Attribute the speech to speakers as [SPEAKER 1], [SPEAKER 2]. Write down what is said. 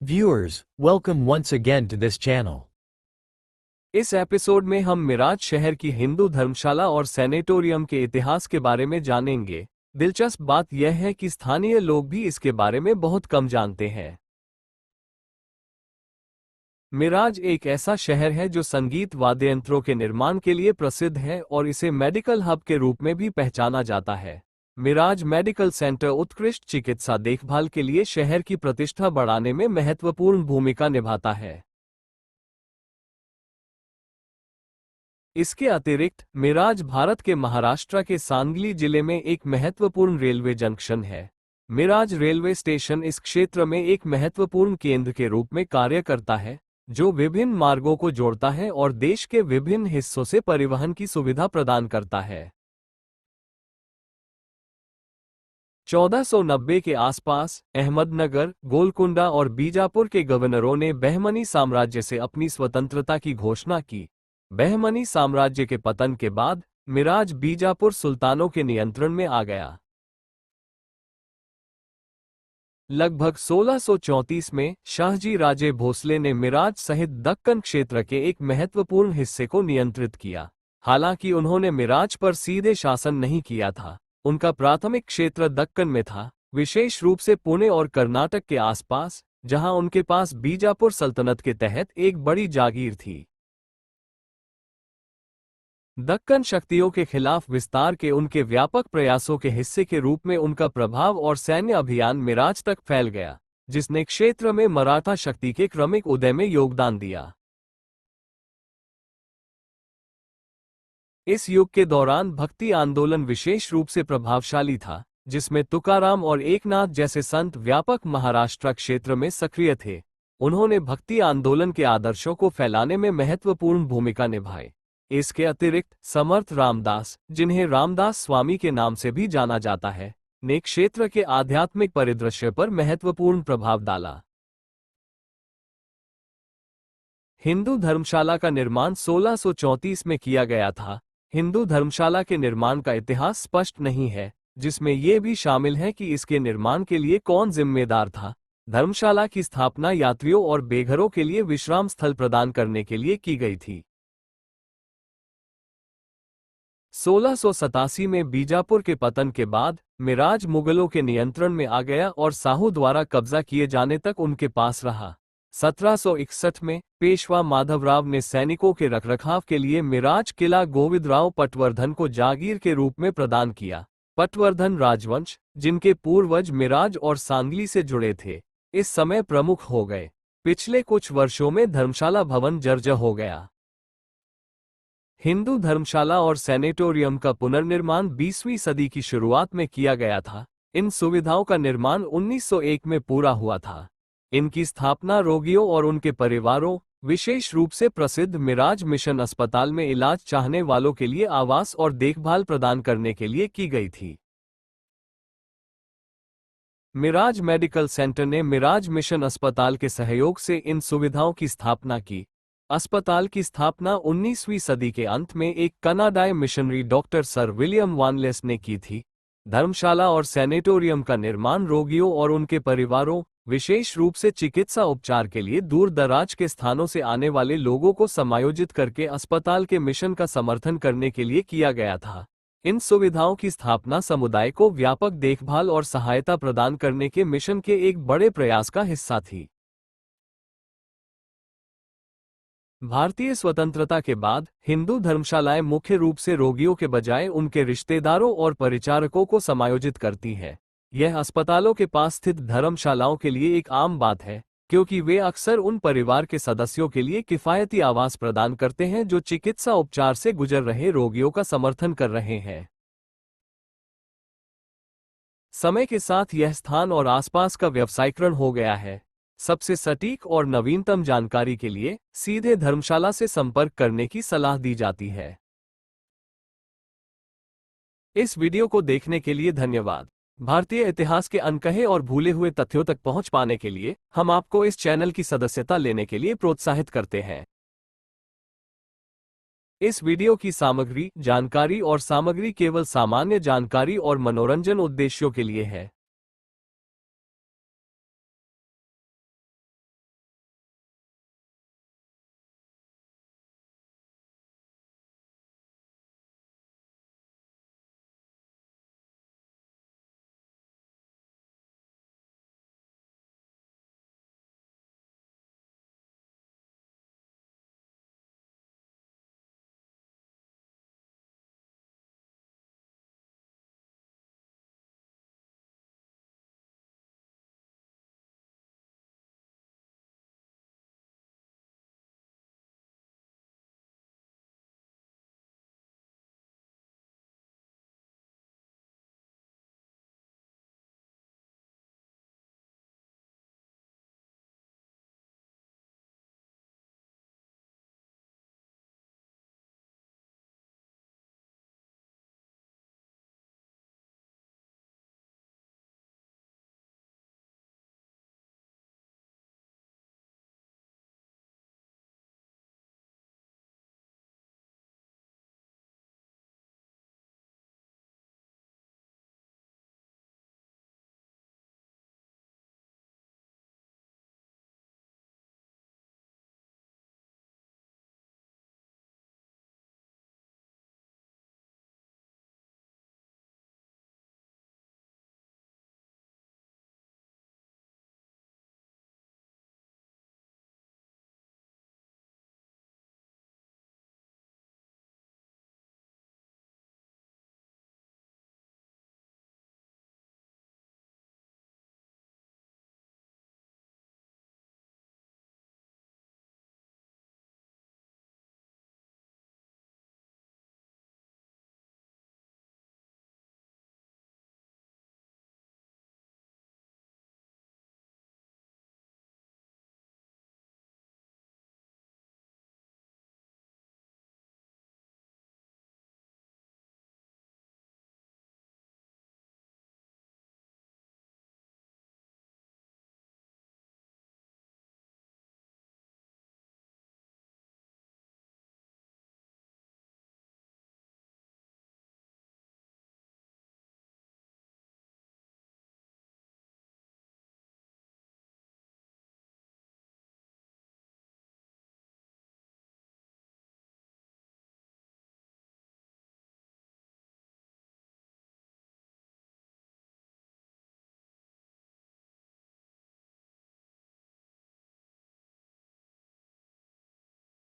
[SPEAKER 1] Viewers, welcome once again to this channel.
[SPEAKER 2] इस episode में हम मिराज शहर की हिंदू धर्मशाला और सैनेटोरियम के इतिहास के बारे में जानेंगे। दिलचस्प बात यह है कि स्थानीय लोग भी इसके बारे में बहुत कम जानते हैं। मिराज एक ऐसा शहर है जो संगीत वाद्ययंत्रों के निर्माण के लिए प्रसिद्ध है और इसे मेडिकल हब के रूप में भी पहचाना जाता है। मिराज मेडिकल सेंटर उत्कृष्ट चिकित्सा देखभाल के लिए शहर की प्रतिष्ठा बढ़ाने में महत्वपूर्ण भूमिका निभाता है। इसके अतिरिक्त मिराज भारत के महाराष्ट्र के सांगली जिले में एक महत्वपूर्ण रेलवे जंक्शन है। मिराज रेलवे स्टेशन इस क्षेत्र में एक महत्वपूर्ण केंद्र के रूप में कार्य करता है, जो विभिन्न मार्गों को जोड़ता है और देश के विभिन्न हिस्सों से परिवहन की सुविधा प्रदान करता है। 1490 के आसपास अहमदनगर, गोलकुंडा और बीजापुर के गवर्नरों ने बहमनी साम्राज्य से अपनी स्वतंत्रता की घोषणा की। बहमनी साम्राज्य के पतन के बाद मिराज बीजापुर सुल्तानों के नियंत्रण में आ गया। लगभग 1634 में शाहजी राजे भोसले ने मिराज सहित दक्कन क्षेत्र के एक महत्वपूर्ण हिस्से को नियंत्रित किया। हालांकि उन्होंने मिराज पर सीधे शासन नहीं किया था। उनका प्राथमिक क्षेत्र दक्कन में था, विशेष रूप से पुणे और कर्नाटक के आसपास, जहां उनके पास बीजापुर सल्तनत के तहत एक बड़ी जागीर थी। दक्कन शक्तियों के खिलाफ विस्तार के उनके व्यापक प्रयासों के हिस्से के रूप में उनका प्रभाव और सैन्य अभियान मिराज तक फैल गया, जिसने क्षेत्र में मराठा शक्ति के क्रमिक उदय में योगदान दिया। इस युग के दौरान भक्ति आंदोलन विशेष रूप से प्रभावशाली था, जिसमें तुकाराम और एकनाथ जैसे संत व्यापक महाराष्ट्र क्षेत्र में सक्रिय थे। उन्होंने भक्ति आंदोलन के आदर्शों को फैलाने में महत्वपूर्ण भूमिका निभाई। इसके अतिरिक्त समर्थ रामदास, जिन्हें रामदास स्वामी के नाम से भी जाना जाता है, ने क्षेत्र के आध्यात्मिक परिदृश्य पर महत्वपूर्ण प्रभाव डाला। हिंदू धर्मशाला का निर्माण 1634 में किया गया था। हिंदू धर्मशाला के निर्माण का इतिहास स्पष्ट नहीं है, जिसमें यह भी शामिल है कि इसके निर्माण के लिए कौन जिम्मेदार था। धर्मशाला की स्थापना यात्रियों और बेघरों के लिए विश्राम स्थल प्रदान करने के लिए की गई थी। 1687 में बीजापुर के पतन के बाद मिराज मुगलों के नियंत्रण में आ गया और साहू द्वारा कब्जा किए जाने तक उनके पास रहा। 1761 में पेशवा माधवराव ने सैनिकों के रखरखाव के लिए मिराज किला गोविंदराव पटवर्धन को जागीर के रूप में प्रदान किया। पटवर्धन राजवंश, जिनके पूर्वज मिराज और सांगली से जुड़े थे, इस समय प्रमुख हो गए। पिछले कुछ वर्षों में धर्मशाला भवन जर्जर हो गया। हिंदू धर्मशाला और सैनेटोरियम का पुनर्निर्माण 20वीं सदी की शुरुआत में किया गया था। इन सुविधाओं का निर्माण 1901 में पूरा हुआ था। इनकी स्थापना रोगियों और उनके परिवारों, विशेष रूप से प्रसिद्ध मिराज मिशन अस्पताल में इलाज चाहने वालों के लिए आवास और देखभाल प्रदान करने के लिए की गई थी। मिराज मेडिकल सेंटर ने मिराज मिशन अस्पताल के सहयोग से इन सुविधाओं की स्थापना की। अस्पताल की स्थापना 19वीं सदी के अंत में एक कनाडाई missionary doctor sir William Wanless ने की थी। धर्मशाला और सैनेटोरियम का निर्माण रोगियों और उनके परिवारों, विशेष रूप से चिकित्सा उपचार के लिए दूर दराज के स्थानों से आने वाले लोगों को समायोजित करके अस्पताल के मिशन का समर्थन करने के लिए किया गया था। इन सुविधाओं की स्थापना समुदाय को व्यापक देखभाल और सहायता प्रदान करने के मिशन के एक बड़े प्रयास का हिस्सा थी। भारतीय स्वतंत्रता के बाद हिंदू धर्मशालाएं मुख्य रूप से रोगियों के बजाय उनके रिश्तेदारों और परिचारकों को समायोजित करती हैं। यह अस्पतालों के पास स्थित धर्मशालाओं के लिए एक आम बात है, क्योंकि वे अक्सर उन परिवार के सदस्यों के लिए किफायती आवास प्रदान करते हैं जो चिकित्सा उपचार से गुजर रहे रोगियों का समर्थन कर रहे हैं। समय के साथ यह स्थान और आसपास का व्यवसायीकरण हो गया है। सबसे सटीक और नवीनतम जानकारी के लिए सीधे धर्मशाला से संपर्क करने की सलाह दी जाती है। इस वीडियो को देखने के लिए धन्यवाद। भारतीय इतिहास के अनकहे और भूले हुए तथ्यों तक पहुंच पाने के लिए हम आपको इस चैनल की सदस्यता लेने के लिए प्रोत्साहित करते हैं। इस वीडियो की सामग्री, जानकारी और सामग्री केवल सामान्य जानकारी और मनोरंजन उद्देश्यों के लिए है।